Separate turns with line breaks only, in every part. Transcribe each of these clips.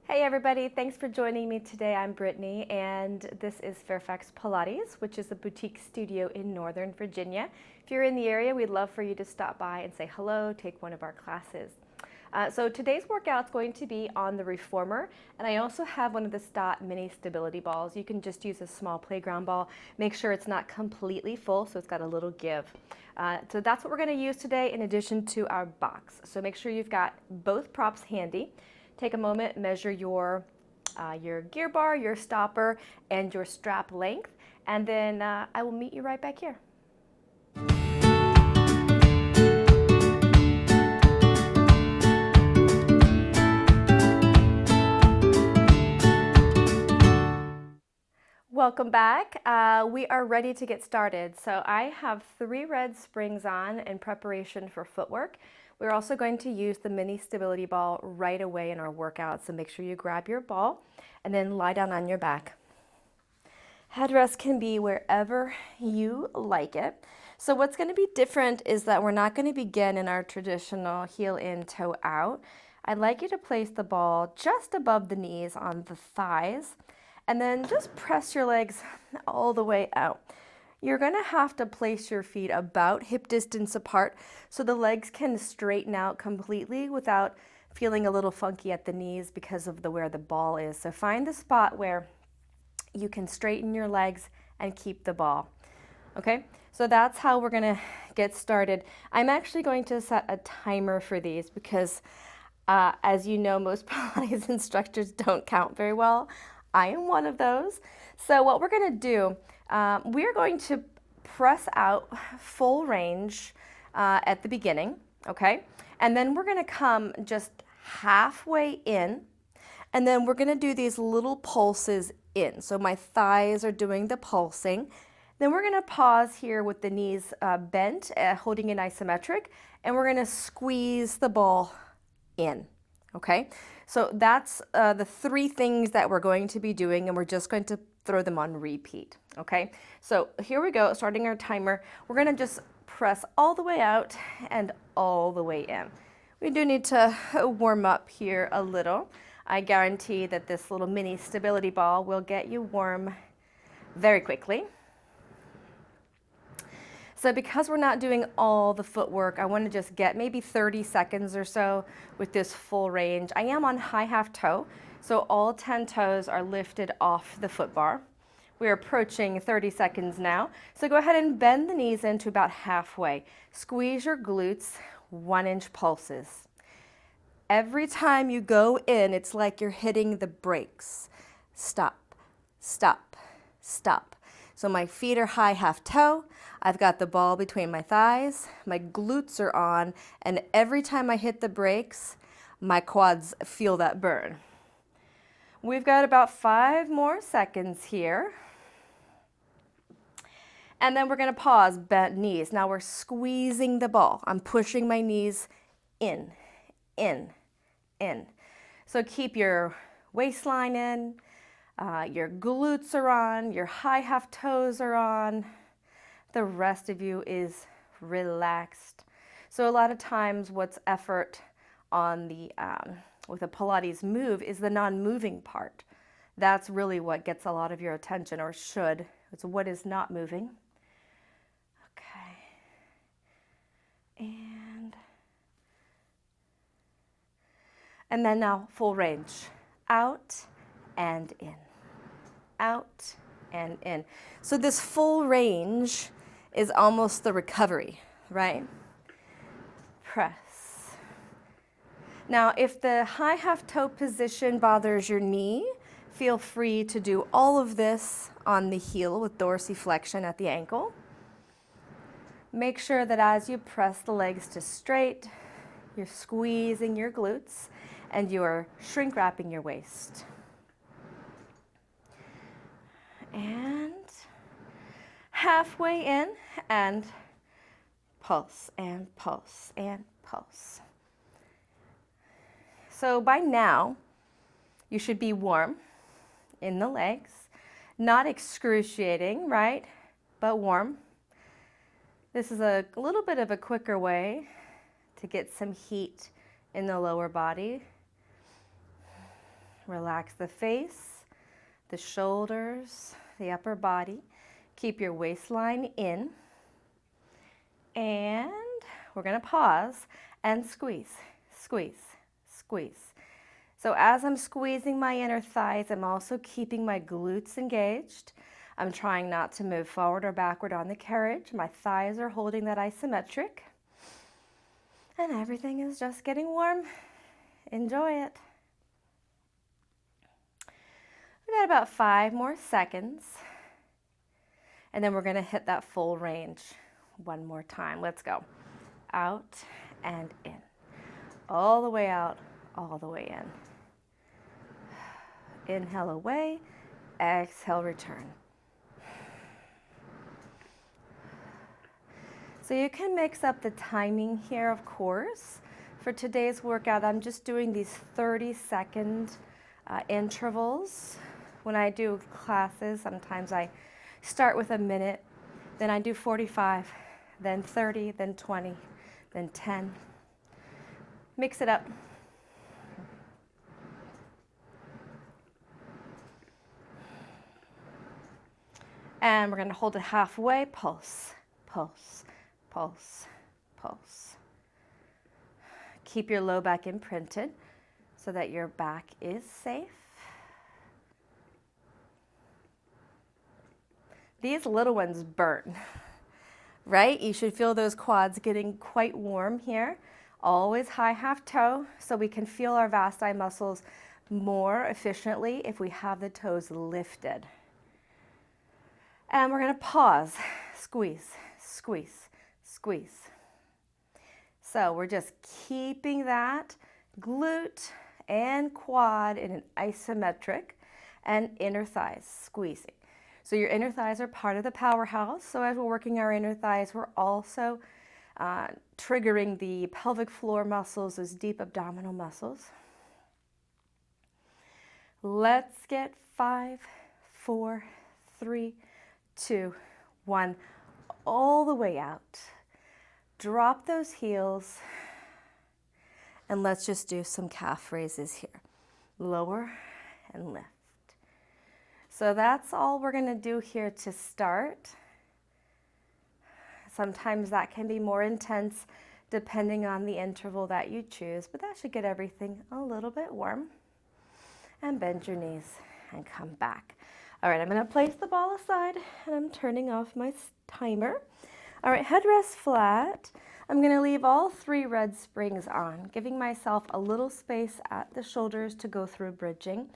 Hey everybody, thanks for joining me today. I'm Brittany and this is Fairfax Pilates, which is a boutique studio in Northern Virginia. If you're in the area, we'd love for you to stop by and say hello, take one of our classes. So today's workout is going to be on the Reformer, and I also have one of the STOTT mini stability balls. You can just use a small playground ball. Make sure it's not completely full, so it's got a little give. So that's what we're going to use today in addition to our box. So make sure you've got both props handy. Take a moment, measure your gear bar, your stopper, and your strap length, and then I will meet you right back here. Welcome back. We are ready to get started. So I have 3 red springs on in preparation for footwork. We're also going to use the mini stability ball right away in our workout. So make sure you grab your ball and then lie down on your back. Headrest can be wherever you like it. So what's going to be different is that we're not going to begin in our traditional heel in, toe out. I'd like you to place the ball just above the knees on the thighs, and then just press your legs all the way out. You're going to have to place your feet about hip distance apart so the legs can straighten out completely without feeling a little funky at the knees because of where the ball is. So find the spot where you can straighten your legs and keep the ball. Okay, so that's how we're going to get started. I'm actually going to set a timer for these because as you know, most Pilates instructors don't count very well. I am one of those. So what we're going to do, we're going to press out full range at the beginning, okay? And then we're going to come just halfway in, and then we're going to do these little pulses in. So my thighs are doing the pulsing. Then we're going to pause here with the knees bent, holding it isometric, and we're going to squeeze the ball in, okay? So that's the 3 things that we're going to be doing, and we're just going to throw them on repeat, okay? So here we go, starting our timer. We're going to just press all the way out and all the way in. We do need to warm up here a little. I guarantee that this little mini stability ball will get you warm very quickly. So because we're not doing all the footwork, I want to just get maybe 30 seconds or so with this full range. I am on high half toe, so all 10 toes are lifted off the foot bar. We're approaching 30 seconds now. So go ahead and bend the knees into about halfway. Squeeze your glutes, 1-inch pulses. Every time you go in, it's like you're hitting the brakes. Stop, stop, stop. So my feet are high half toe. I've got the ball between my thighs. My glutes are on. And every time I hit the brakes, my quads feel that burn. We've got about 5 more seconds here. And then we're going to pause, bent knees. Now we're squeezing the ball. I'm pushing my knees in, in, in. So keep your waistline in. Your glutes are on, your high half toes are on, the rest of you is relaxed. So a lot of times what's effort on the, with a Pilates move is the non-moving part. That's really what gets a lot of your attention, or should. It's what is not moving. Okay. And then now full range, out and in. Out and in. So this full range is almost the recovery, right? Press. Now, if the high half toe position bothers your knee, feel free to do all of this on the heel with dorsiflexion at the ankle. Make sure that as you press the legs to straight, you're squeezing your glutes and you're shrink wrapping your waist. And halfway in, and pulse, and pulse, and pulse. So by now, you should be warm in the legs. Not excruciating, right? But warm. This is a little bit of a quicker way to get some heat in the lower body. Relax the face, the shoulders, the upper body. Keep your waistline in. And we're going to pause and squeeze, squeeze, squeeze. So as I'm squeezing my inner thighs, I'm also keeping my glutes engaged. I'm trying not to move forward or backward on the carriage. My thighs are holding that isometric. And everything is just getting warm. Enjoy it. We got about 5 more seconds. And then we're going to hit that full range one more time. Let's go. Out and in. All the way out, all the way in. Inhale away, exhale, return. So you can mix up the timing here, of course. For today's workout, I'm just doing these 30-second intervals. When I do classes, sometimes I start with a minute, then I do 45, then 30, then 20, then 10. Mix it up. And we're going to hold it halfway, pulse, pulse, pulse, pulse. Keep your low back imprinted so that your back is safe. These little ones burn, right? You should feel those quads getting quite warm here. Always high half toe so we can feel our vasti muscles more efficiently if we have the toes lifted. And we're going to pause, squeeze, squeeze, squeeze. So we're just keeping that glute and quad in an isometric and inner thighs squeezing. So your inner thighs are part of the powerhouse. So as we're working our inner thighs, we're also triggering the pelvic floor muscles, those deep abdominal muscles. Let's get 5, 4, 3, 2, 1, all the way out. Drop those heels, and let's just do some calf raises here. Lower and lift. So that's all we're going to do here to start. Sometimes that can be more intense depending on the interval that you choose, but that should get everything a little bit warm. And bend your knees and come back. All right, I'm going to place the ball aside and I'm turning off my timer. All right, head rests flat. I'm going to leave all 3 red springs on, giving myself a little space at the shoulders to go through bridging.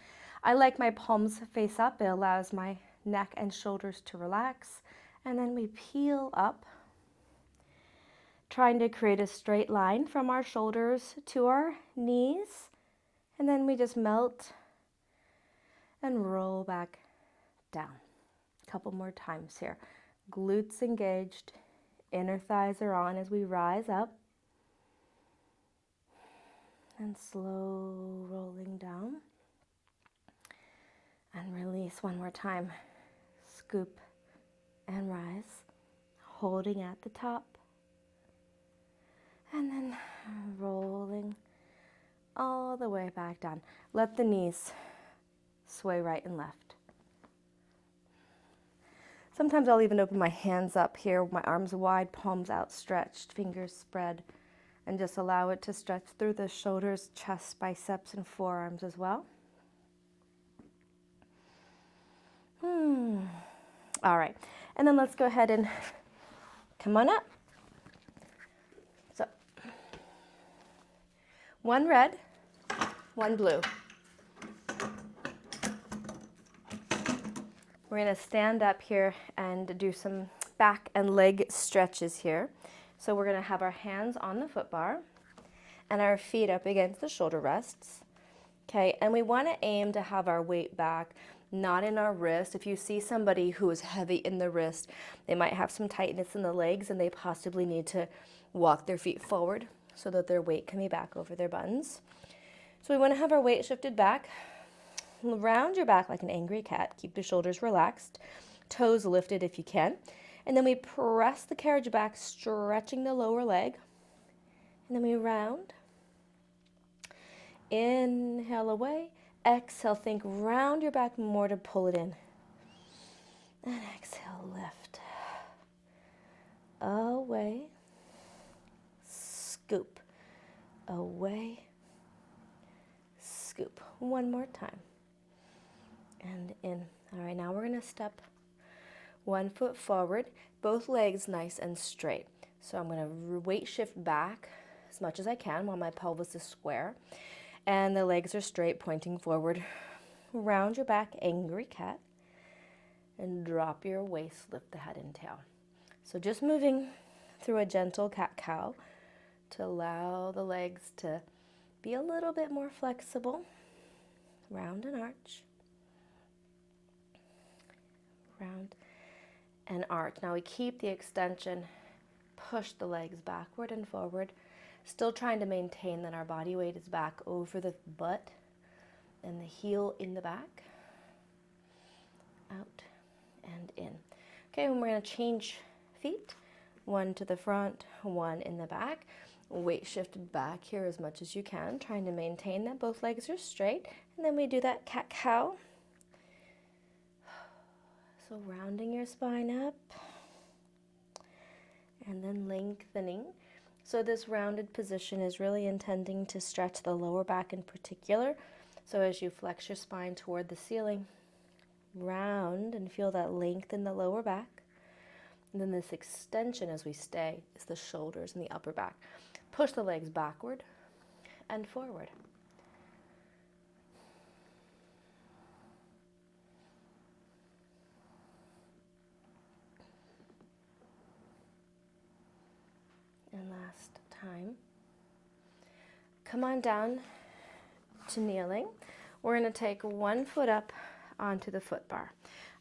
I like my palms face up. It allows my neck and shoulders to relax. And then we peel up, trying to create a straight line from our shoulders to our knees. And then we just melt and roll back down. A couple more times here. Glutes engaged, inner thighs are on as we rise up. And slow rolling down. And release one more time. Scoop and rise, holding at the top. And then rolling all the way back down. Let the knees sway right and left. Sometimes I'll even open my hands up here, my arms wide, palms outstretched, fingers spread, and just allow it to stretch through the shoulders, chest, biceps, and forearms as well. All right, and then let's go ahead and come on up. So, 1 red, 1 blue. We're going to stand up here and do some back and leg stretches here. So we're going to have our hands on the foot bar and our feet up against the shoulder rests. Okay, and we want to aim to have our weight back, not in our wrist. If you see somebody who is heavy in the wrist, they might have some tightness in the legs and they possibly need to walk their feet forward so that their weight can be back over their buns. So we want to have our weight shifted back. Round your back like an angry cat. Keep the shoulders relaxed, toes lifted if you can. And then we press the carriage back, stretching the lower leg. And then we round. Inhale away, Exhale, think round your back more to pull it in. And exhale, lift. Away. Scoop. Away. Scoop. One more time. And in. All right, now we're going to step 1 foot forward, both legs nice and straight. So I'm going to weight shift back as much as I can while my pelvis is square. And the legs are straight, pointing forward. Round your back, angry cat. And drop your waist, lift the head and tail. So just moving through a gentle cat-cow to allow the legs to be a little bit more flexible. Round and arch. Round and arch. Now we keep the extension, push the legs backward and forward, still trying to maintain that our body weight is back over the butt and the heel in the back. Out and in. Okay, and we're going to change feet. 1 to the front, 1 in the back. Weight shift back here as much as you can, trying to maintain that both legs are straight. And then we do that cat-cow. So rounding your spine up and then lengthening. So this rounded position is really intending to stretch the lower back in particular. So as you flex your spine toward the ceiling, round and feel that length in the lower back. And then this extension as we stay is the shoulders and the upper back. Push the legs backward and forward. And last time. Come on down to kneeling. We're going to take 1 foot up onto the foot bar.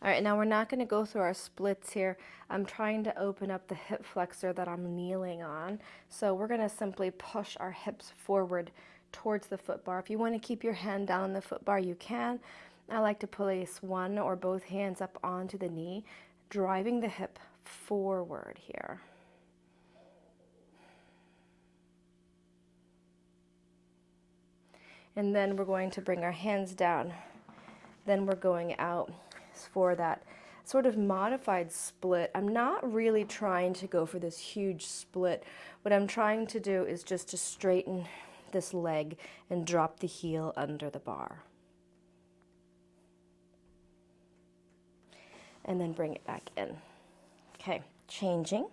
All right, now we're not going to go through our splits here. I'm trying to open up the hip flexor that I'm kneeling on. So we're going to simply push our hips forward towards the foot bar. If you want to keep your hand down on the foot bar, you can. I like to place one or both hands up onto the knee, driving the hip forward here. And then we're going to bring our hands down. Then we're going out for that sort of modified split. I'm not really trying to go for this huge split. What I'm trying to do is just to straighten this leg and drop the heel under the bar. And then bring it back in. Okay, changing.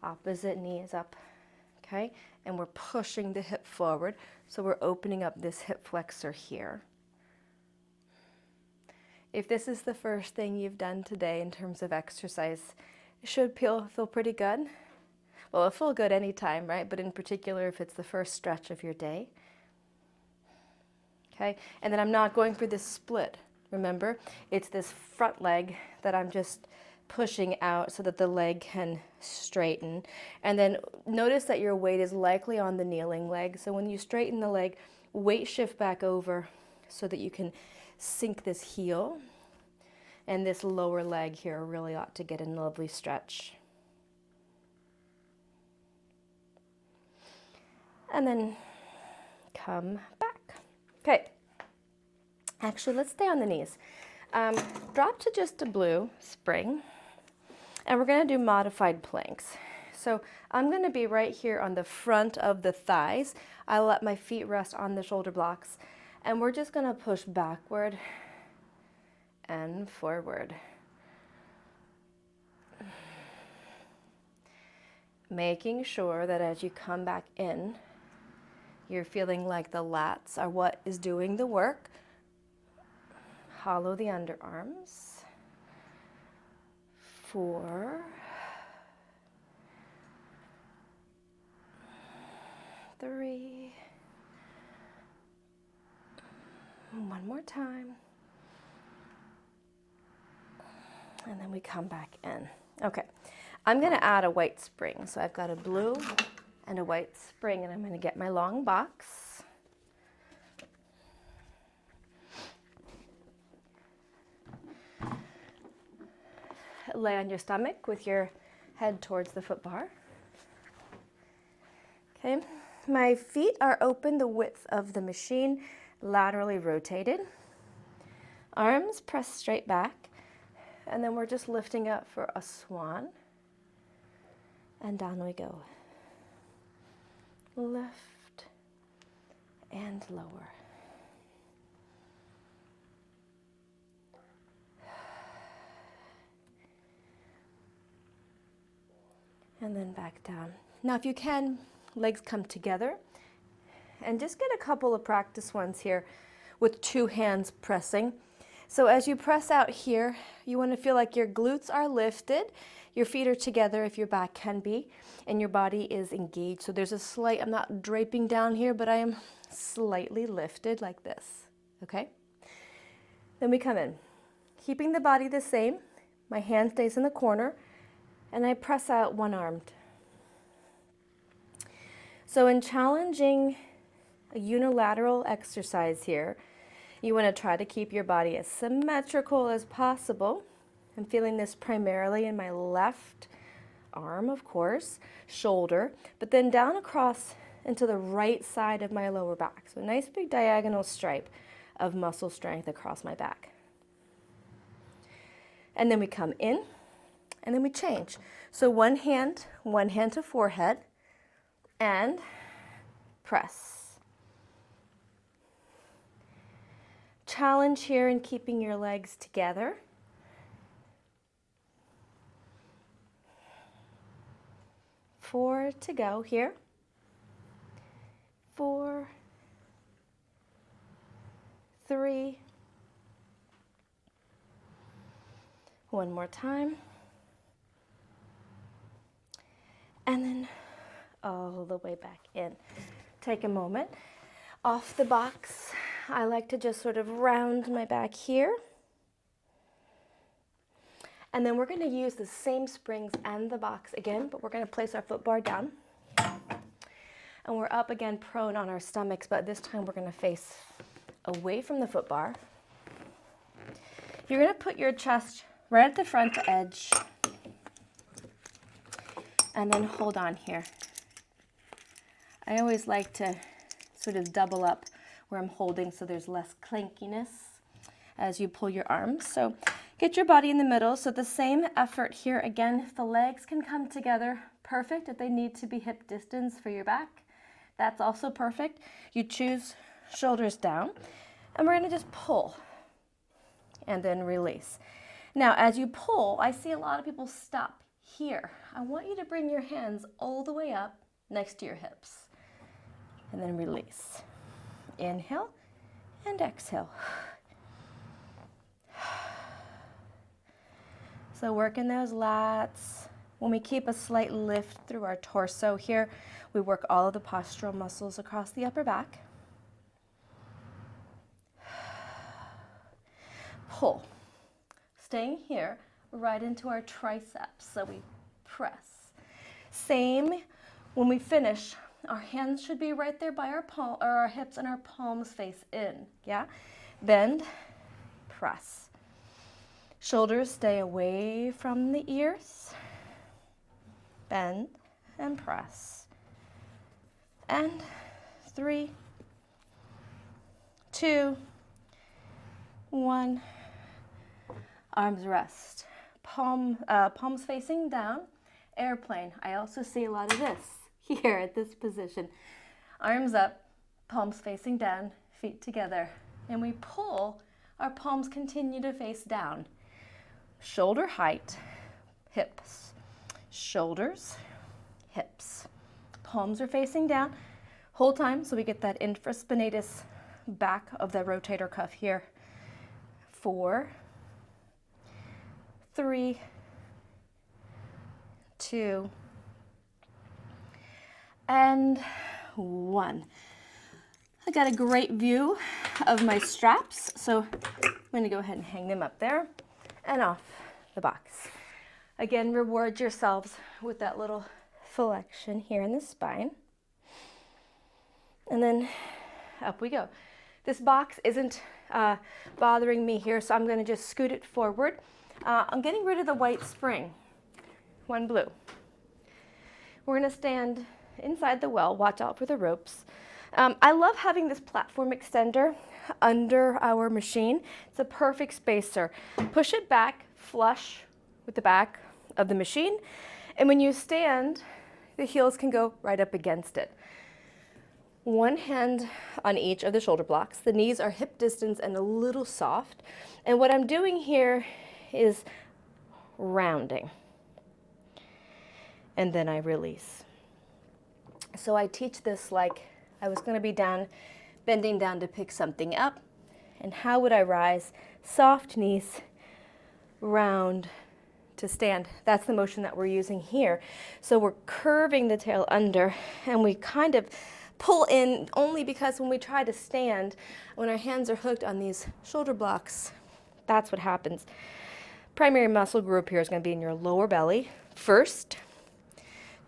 Opposite knee is up. Okay, and we're pushing the hip forward. So we're opening up this hip flexor here. If this is the first thing you've done today in terms of exercise, it should feel pretty good. Well, it'll feel good anytime, right? But in particular, if it's the first stretch of your day. Okay, and then I'm not going for this split. Remember, it's this front leg that I'm just pushing out so that the leg can straighten. And then notice that your weight is likely on the kneeling leg. So when you straighten the leg, weight shift back over so that you can sink this heel. And this lower leg here really ought to get a lovely stretch. And then come back. Okay. Actually, let's stay on the knees. Drop to just a blue spring. And we're going to do modified planks. So I'm going to be right here on the front of the thighs. I'll let my feet rest on the shoulder blocks. And we're just going to push backward and forward. Making sure that as you come back in, you're feeling like the lats are what is doing the work. Hollow the underarms. 4, 3, one more time, and then we come back in. Okay, I'm going to add a white spring. So I've got a blue and a white spring, and I'm going to get my long box. Lay on your stomach with your head towards the foot bar. Okay, my feet are open the width of the machine. laterally rotated. Arms press straight back, and then we're just lifting up for a swan. And down we go. Lift and lower. And then back down. Now if you can, legs come together, and just get a couple of practice ones here with two hands pressing. So as you press out here, you want to feel like your glutes are lifted, your feet are together if your back can be, and your body is engaged. So there's a slight, I'm not draping down here, but I am slightly lifted like this, okay? Then we come in, keeping the body the same. My hand stays in the corner, and I press out one-armed. So in challenging a unilateral exercise here, you want to try to keep your body as symmetrical as possible. I'm feeling this primarily in my left arm, of course, shoulder, but then down across into the right side of my lower back. So a nice big diagonal stripe of muscle strength across my back. And then we come in, and then we change. So one hand to forehead, and press. Challenge here in keeping your legs together. Four to go here. 4, 3. One more time. And then all the way back in. Take a moment. Off the box, I like to just sort of round my back here. And then we're going to use the same springs and the box again, but we're going to place our foot bar down. And we're up again prone on our stomachs, but this time we're going to face away from the foot bar. You're going to put your chest right at the front edge. And then hold on here. I always like to sort of double up where I'm holding so there's less clankiness as you pull your arms. So get your body in the middle. So the same effort here again. If the legs can come together, perfect. If they need to be hip distance for your back, that's also perfect. You choose shoulders down, and we're going to just pull and then release. Now as you pull, I see a lot of people stop here. I want you to bring your hands all the way up next to your hips. And then release. Inhale and exhale. So working those lats. When we keep a slight lift through our torso here, we work all of the postural muscles across the upper back. Pull. Staying here, right into our triceps. So we press. Same when we finish. Our hands should be right there by our palm or our hips, and our palms face in. Yeah? Bend, press. Shoulders stay away from the ears. Bend and press. And 3, 2, 1. Arms rest. Palms facing down. Airplane. I also see a lot of this here at this position. Arms up, palms facing down, feet together. And we pull, our palms continue to face down. Shoulder height, hips. Shoulders, hips. Palms are facing down. Whole time so we get that infraspinatus back of the rotator cuff here. 4, 3, 2, and 1. I got a great view of my straps, so I'm going to go ahead and hang them up there and off the box. Again, reward yourselves with that little flexion here in the spine. And then up we go. This box isn't bothering me here, so I'm going to just scoot it forward. I'm getting rid of the white spring. One blue. We're going to stand inside the well. Watch out for the ropes. I love having this platform extender under our machine. It's a perfect spacer. Push it back flush with the back of the machine, and when you stand, the heels can go right up against it. One hand on each of the shoulder blocks. The knees are hip distance and a little soft. And what I'm doing here is rounding. And then I release. So I teach this like I was going to be bending down to pick something up. And how would I rise? Soft knees, round to stand. That's the motion that we're using here. So we're curving the tail under, and we kind of pull in only because when we try to stand, when our hands are hooked on these shoulder blocks, that's what happens. Primary muscle group here is going to be in your lower belly first,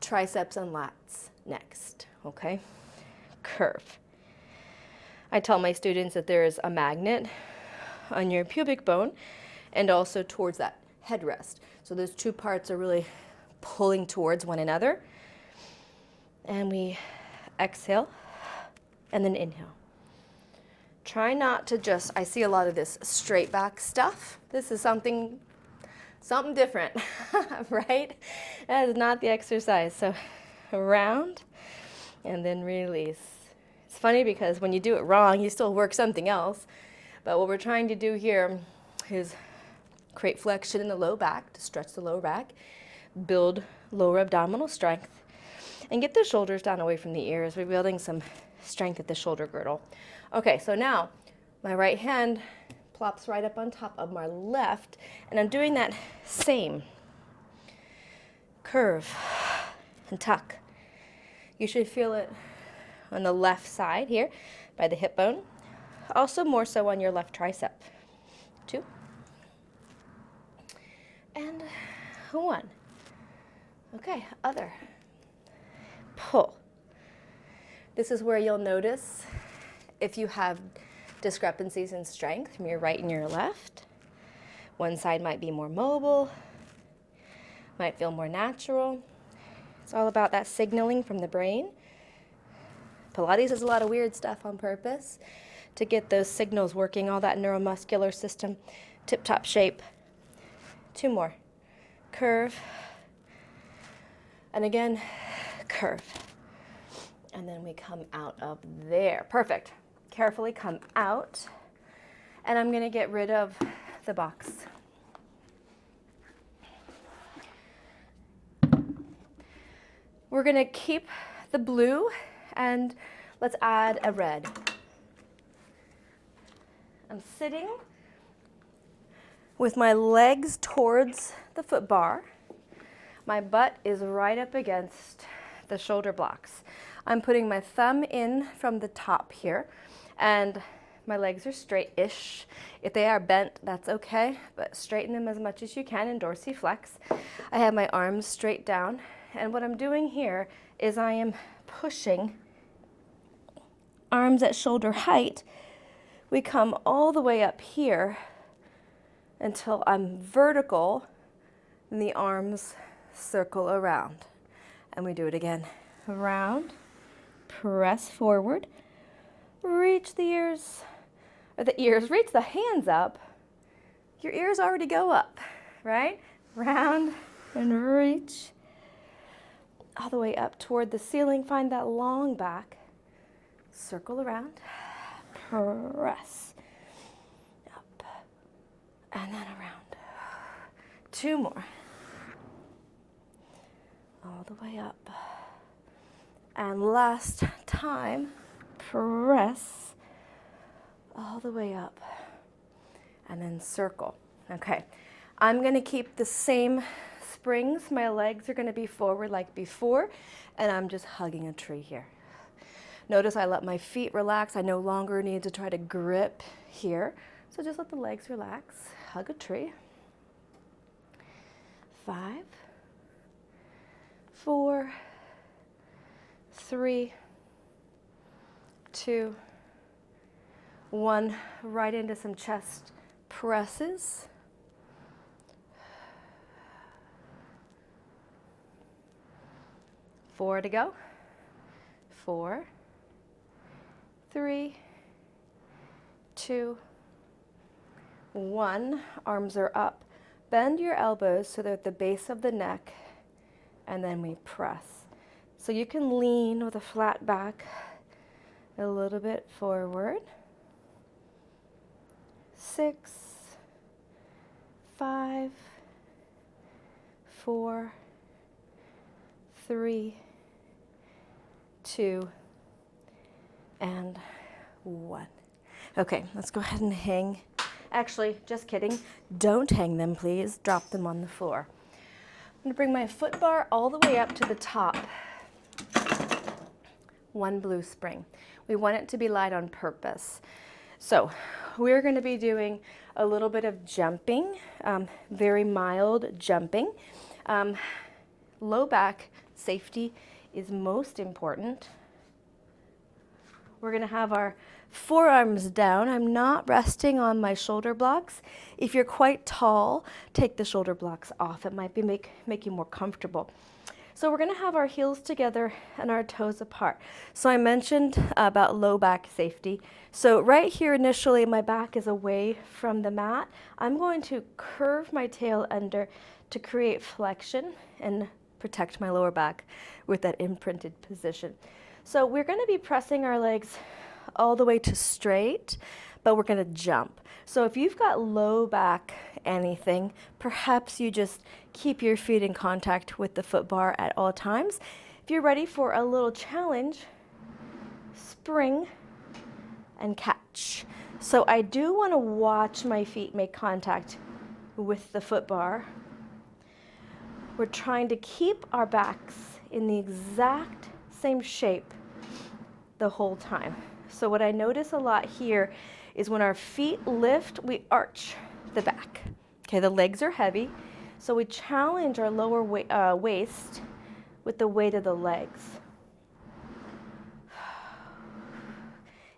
triceps and lats next, okay? Curve. I tell my students that there is a magnet on your pubic bone and also towards that headrest. So those two parts are really pulling towards one another. And we exhale and then inhale. Try not to just, I see a lot of this straight back stuff. This is something different, right? That is not the exercise. So around and then release. It's funny because when you do it wrong, you still work something else. But what we're trying to do here is create flexion in the low back to stretch the lower back, build lower abdominal strength, and get the shoulders down away from the ears. We're building some strength at the shoulder girdle. Okay, so now my right hand plops right up on top of my left, and I'm doing that same curve and tuck. You should feel it on the left side here by the hip bone, also more so on your left tricep. 2 and 1. Okay, other. Pull. This is where you'll notice if you have discrepancies in strength from your right and your left. One side might be more mobile, might feel more natural. It's all about that signaling from the brain. Pilates does a lot of weird stuff on purpose to get those signals working, all that neuromuscular system, tip-top shape. 2 more. Curve. And again, curve. And then we come out of there. Perfect. Carefully come out. And I'm going to get rid of the box. We're going to keep the blue and let's add a red. I'm sitting with my legs towards the foot bar. My butt is right up against the shoulder blocks. I'm putting my thumb in from the top here, and my legs are straight-ish. If they are bent, that's okay, but straighten them as much as you can and dorsiflex. I have my arms straight down, and what I'm doing here is I am pushing arms at shoulder height. We come all the way up here until I'm vertical, and the arms circle around. And we do it again. Around, press forward, reach the ears, reach the hands up. Your ears already go up, right? Round and reach all the way up toward the ceiling. Find that long back. Circle around, press up, and then around. 2 more. All the way up. And last time, press all the way up and then circle. Okay, I'm going to keep the same springs. My legs are going to be forward like before, and I'm just hugging a tree here. Notice I let my feet relax. I no longer need to try to grip here. So just let the legs relax. Hug a tree. 5, 4, 3, 2, 1. Right into some chest presses. Four to go. 4, 3, 2, 1. Arms are up. Bend your elbows so they're at the base of the neck, and then we press. So you can lean with a flat back a little bit forward. 6, 5, 4, 3, 2, and 1. Okay, let's go ahead and hang. Actually, just kidding. Don't hang them, please. Drop them on the floor. I'm going to bring my foot bar all the way up to the top. 1 blue spring. We want it to be light on purpose. So we're going to be doing a little bit of jumping, very mild jumping. Low back safety is most important. We're going to have our forearms down. I'm not resting on my shoulder blocks. If you're quite tall, take the shoulder blocks off. It might be make you more comfortable. So we're going to have our heels together and our toes apart. So I mentioned about low back safety. So right here initially my back is away from the mat. I'm going to curve my tail under to create flexion and protect my lower back with that imprinted position. So we're going to be pressing our legs all the way to straight, but we're going to jump. So if you've got low back anything, perhaps you just keep your feet in contact with the foot bar at all times. If you're ready for a little challenge, spring and catch. So I do want to watch my feet make contact with the foot bar. We're trying to keep our backs in the exact same shape the whole time. So what I notice a lot here is when our feet lift, we arch the back. Okay, the legs are heavy, so we challenge our lower waist with the weight of the legs.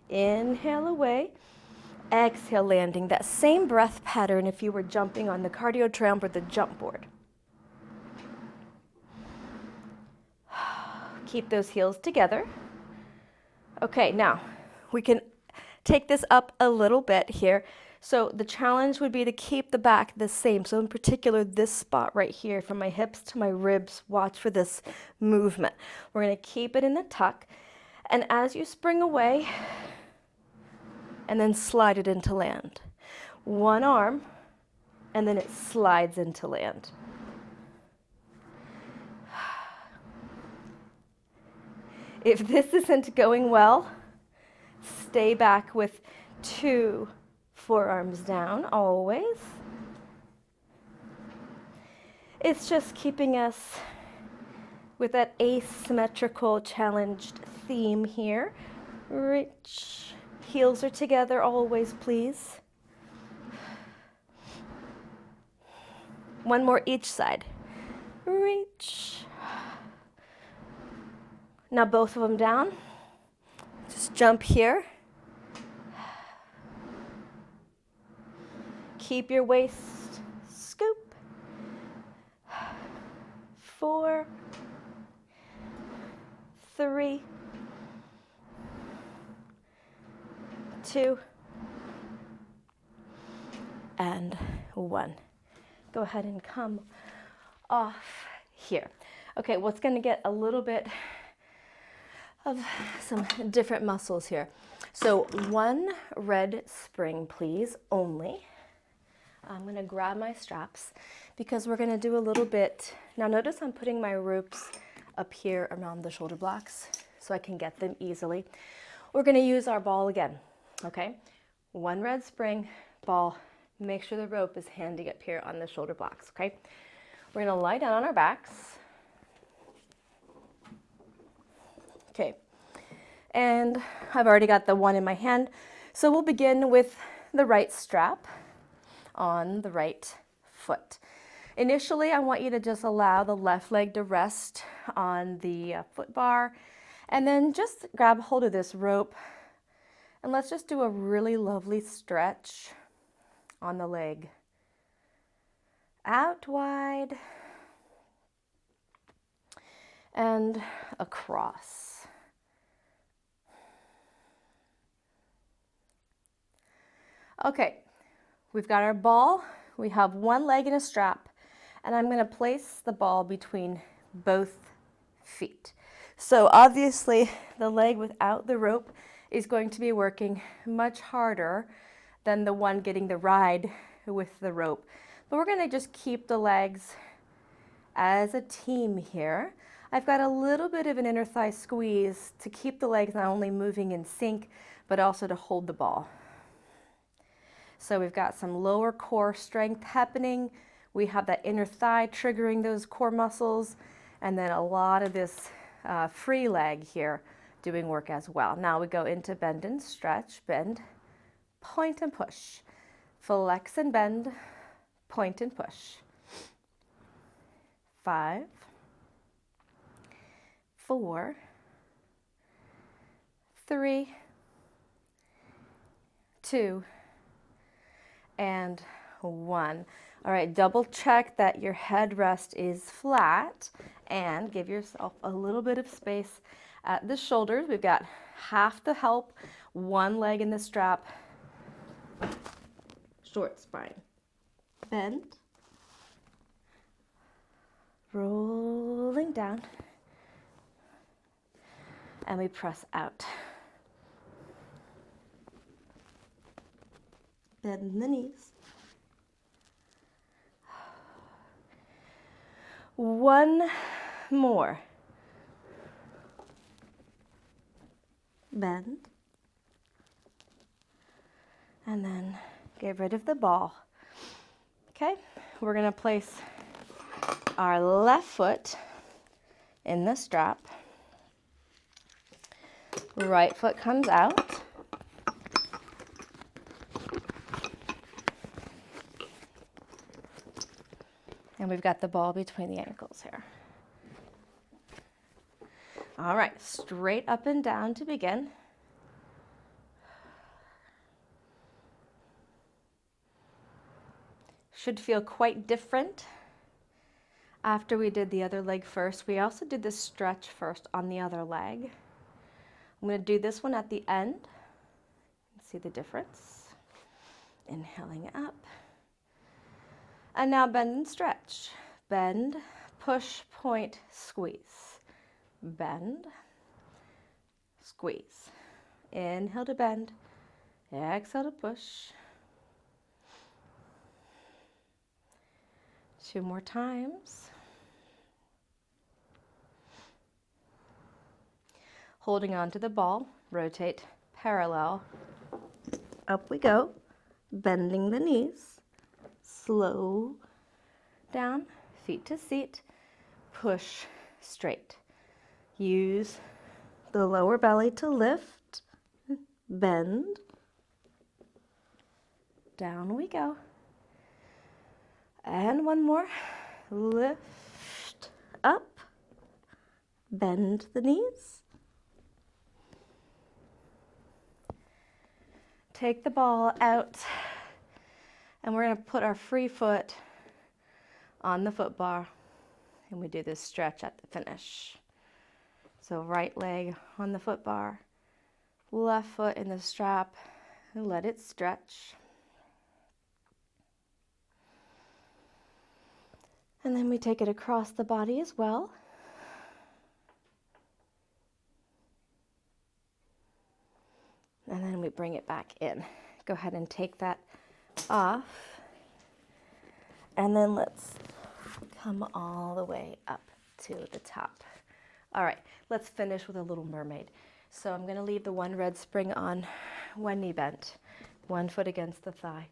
Inhale away, exhale landing. That same breath pattern if you were jumping on the cardio tramp or the jump board. Keep those heels together. Okay, now we can take this up a little bit here. So the challenge would be to keep the back the same. So in particular, this spot right here from my hips to my ribs, watch for this movement. We're going to keep it in the tuck. And as you spring away, and then slide it into land. One arm, and then it slides into land. If this isn't going well, stay back with 2 forearms down, always. It's just keeping us with that asymmetrical challenged theme here. Reach. Heels are together always, please. One more each side. Reach. Now both of them down. Just jump here. Keep your waist scoop. 4, 3, 2, and 1. Go ahead and come off here. Okay, what's going to get a little bit of some different muscles here. So 1 red spring, please, only. I'm going to grab my straps because we're going to do a little bit. Now notice I'm putting my ropes up here around the shoulder blocks so I can get them easily. We're going to use our ball again, okay? 1 red spring, ball. Make sure the rope is handy up here on the shoulder blocks, okay? We're going to lie down on our backs. Okay, and I've already got the 1 in my hand. So we'll begin with the right strap on the right foot. Initially, I want you to just allow the left leg to rest on the foot bar, and then just grab hold of this rope, and let's just do a really lovely stretch on the leg. Out wide and across. Okay, we've got our ball. We have one leg in a strap, and I'm going to place the ball between both feet. So obviously the leg without the rope is going to be working much harder than the one getting the ride with the rope. But we're going to just keep the legs as a team here. I've got a little bit of an inner thigh squeeze to keep the legs not only moving in sync, but also to hold the ball. So we've got some lower core strength happening. We have that inner thigh triggering those core muscles, and then a lot of this free leg here doing work as well. Now we go into bend and stretch, bend, point and push, flex and bend, point and push. 5, 4, 3, 2, and 1. All right, double check that your headrest is flat and give yourself a little bit of space at the shoulders. We've got half the help, one leg in the strap, short spine. Bend, rolling down, and we press out. Bend the knees. One more. Bend. And then get rid of the ball. Okay, we're going to place our left foot in the strap. Right foot comes out. And we've got the ball between the ankles here. All right, straight up and down to begin. Should feel quite different after we did the other leg first. We also did the stretch first on the other leg. I'm going to do this one at the end. See the difference? Inhaling up. And now bend and stretch. Bend, push, point, squeeze. Bend, squeeze. Inhale to bend. Exhale to push. 2 more times. Holding on to the ball, rotate parallel. Up we go, bending the knees. Slow down, feet to seat. Push straight. Use the lower belly to lift. Bend. Down we go. And one more. Lift up. Bend the knees. Take the ball out. And we're going to put our free foot on the foot bar. And we do this stretch at the finish. So right leg on the foot bar. Left foot in the strap. And let it stretch. And then we take it across the body as well. And then we bring it back in. Go ahead and take that off. And then let's come all the way up to the top. All right, let's finish with a little mermaid. So I'm going to leave the one red spring on, one knee bent, one foot against the thigh.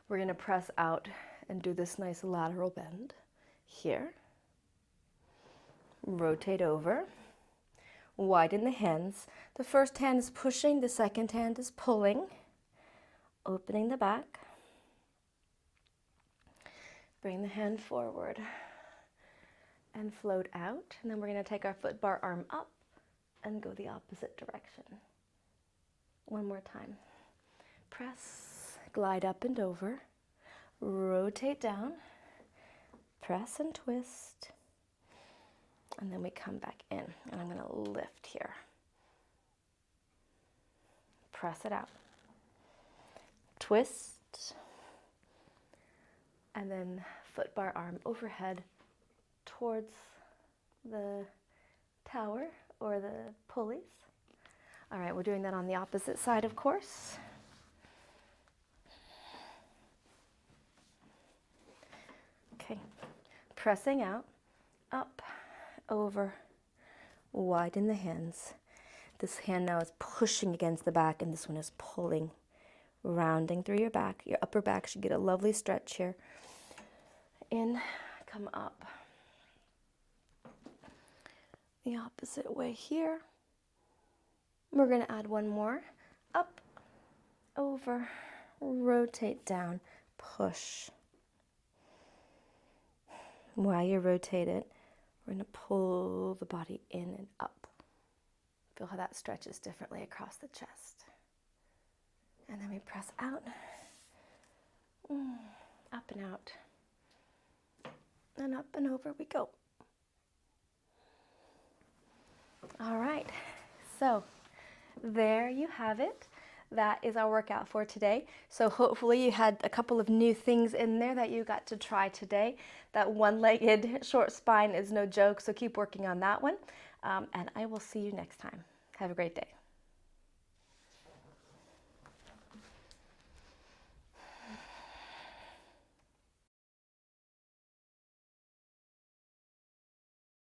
We're going to press out and do this nice lateral bend. Here, rotate over, widen the hands. The first hand is pushing, the second hand is pulling, opening the back. Bring the hand forward and float out. And then we're going to take our foot bar arm up and go the opposite direction. One more time. Press, glide up and over, rotate down. Press and twist, and then we come back in, and I'm going to lift here. Press it out. twist, and then foot bar arm overhead towards the tower or the pulleys. All right, we're doing that on the opposite side, of course. Okay, pressing out, up, over, widen the hands. This hand now is pushing against the back, and this one is pulling, rounding through your back. Your upper back should get a lovely stretch here. In, come up. The opposite way here. We're going to add one more. Up, over, rotate down, push. While you rotate it, we're going to pull the body in and up. Feel how that stretches differently across the chest. And then we press out, up and out, and up and over we go. All right, so there you have it. That is our workout for today. So hopefully you had a couple of new things in there that you got to try today. That one-legged short spine is no joke, so keep working on that one. And I will see you next time. Have a great day.